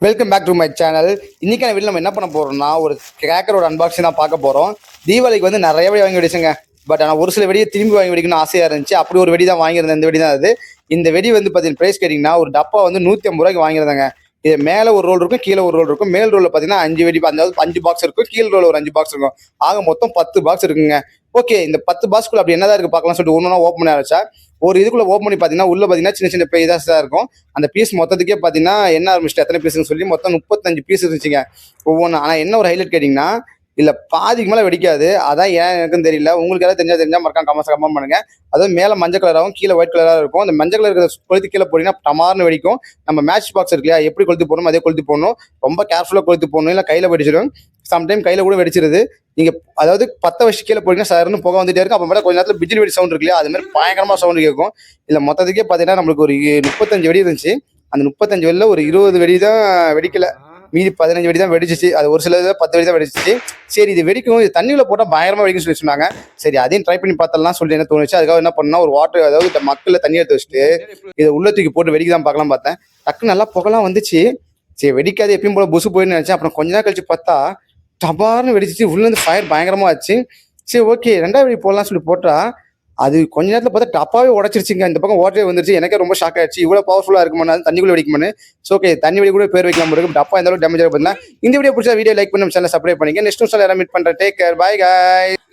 Welcome back to my channel. இன்னைக்கான video நம்ம என்ன பண்ண போறோம்னா ஒரு கிராக்கரோட அன்பாக்சிங் தான் பார்க்க போறோம். தீபாவளிக்கு வந்து நிறைய வெடி வாங்கி வெடிச்சுங்க. பட் ஆனால் ஒரு சில வெடியை திரும்பி வாங்கி வெடிக்கணும்னு ஆசையாக இருந்துச்சு. அப்படி ஒரு வெடி தான் வாங்கியிருந்தேன். இந்த வெடி தான் அது. இந்த வெடி வந்து பார்த்தீங்கன்னா ப்ரைஸ் கேட்டிங்கன்னா ஒரு டப்பா வந்து 150 ரூபாய்க்கு வாங்கியிருந்தாங்க. இது மேலே ஒரு ரோல் இருக்கும், கீழே ஒரு ரோல் இருக்கும். மேல் ரோலில் பார்த்தீங்கன்னா 5 வெடி, அதாவது 5 பாக்ஸ் இருக்கும். கீழ் ரோல் ஒரு 5 பாக்ஸ் இருக்கும். ஆக மொத்தம் 10 பாக்ஸ் இருக்குங்க. ஓகே, இந்த 10 பாக்ஸ்க்குள்ள அப்படி என்னதான் இருக்கு பார்க்கலாம் சொல்லிட்டு ஒன்று ஓப்பன் பண்ணி ஆரம்பிச்சா ஒரு இதுக்குள்ள ஓப்பன் பண்ணி பார்த்தீங்கன்னா உள்ள பார்த்தீங்கன்னா சின்ன சின்ன பீஸஸ் தான் இருக்கும். அந்த பீஸ் மொத்தத்துக்கே பார்த்தீங்கன்னா என்ன ஆரம்பிச்சிட்டு எத்தனை பீஸ்னு சொல்லி மொத்தம் 35 பீஸ் இருந்துச்சுங்க ஒவ்வொன்றும். ஆனால் என்ன ஒரு ஹைலைட் கேட்டிங்கன்னா இல்லை பாதிக்கு மேலே வெடிக்காது. அதான் ஏன் எனக்குன்னு தெரியல. உங்களுக்கு எதாவது தெரிஞ்சா மறக்காம கமெண்ட் பண்ணுங்க. அதுவும் மேலே மஞ்சள் கலராகவும் கீழே ஒயிட் கலராக இருக்கும். அந்த மஞ்சள் கலர் இருக்கிற கொளுத்து கீழே போனீங்கன்னா டமார்னு வெடிக்கும். நம்ம மேட்ச் பாக்ஸ் இருக்கு இல்லையா, எப்படி கொளுத்து போடணும் அதே கொளுத்து போடணும். ரொம்ப கேர்ஃபுல்லாக கொளுத்து போடணும், இல்லை கையில் வெடிச்சிடும். சம்டைம் கையில் கூட வெடிச்சிருது. நீங்கள் அதாவது 10 வருஷம் கீழே போனீங்கன்னா சார்னு புகை வந்துட்டே இருக்கும். அப்போ கொஞ்ச நேரத்தில் பிஜிலி வெடி சவுண்ட் இருக்கு இல்லையா, அது மாதிரி பயங்கரமாக சவுண்டு கேட்கும். இல்லை மொத்தத்துக்கே பார்த்தீங்கன்னா நம்மளுக்கு ஒரு 35 வெடி இருந்துச்சு. அந்த 35 வெடியில் ஒரு 20 வெடி தான் வெடிக்கல. மீதி 15 வெடி தான் வெடிச்சிச்சு. அது ஒரு சில 10 வெடி தான் வெடிச்சிச்சு. சரி, இது வெடிக்கும், இது தண்ணியில் போட்டால் பயங்கரமாக வெடிக்கும்னு சொல்லி சொன்னாங்க. சரி, அதையும் ட்ரை பண்ணி பார்த்தலாம் சொல்லி என்ன தோணுச்சு. அதுக்காக என்ன பண்ணா ஒரு வாட்டர், அதாவது மக்களை தண்ணி எடுத்து வச்சுட்டு இதை உள்ள தூக்கி போட்டு வெடிக்க தான் பார்க்கலாம் பார்த்தேன். டக்கு நல்லா புகலாம் வந்துச்சு. சரி வெடிக்காது, எப்பயும் போல புசு போயின்னு நினச்சேன். அப்புறம் கொஞ்ச நேரம் கழிச்சு பார்த்தா டபார்னு வெடிச்சிச்சு. உள்ளேருந்து ஃபயர் பயங்கரமாக ஆச்சு. சரி ஓகே, ரெண்டாவது வெடி போடலாம் சொல்லி போட்டா அது கொஞ்ச நேரத்தில் பார்த்தா டப்பாவே உடச்சிருச்சுங்க. இந்த பக்கம் ஓட்டே வந்துருச்சு. எனக்கே ரொம்ப ஷாக் ஆயிடுச்சு. இவ்வளோ பவர்ஃபுல்லாக இருக்குமா, தண்ணிக்குள்ளே வெடிக்குமான்னு. ஸோ ஓகே, தண்ணி வெடி கூட பேர் வைக்கலாம் இருக்கு. டப்பா எந்த அளவுக்கு டேமேஜ் ஆகும். இந்த வீடியோ பிடிச்சா வீடியோ லைக் பண்ணி சேனல் சப்ஸ்கிரைப் பண்ணிக்க. நெக்ஸ்ட் சேனல் மீட் பண்ணுறேன். Take care, by guys.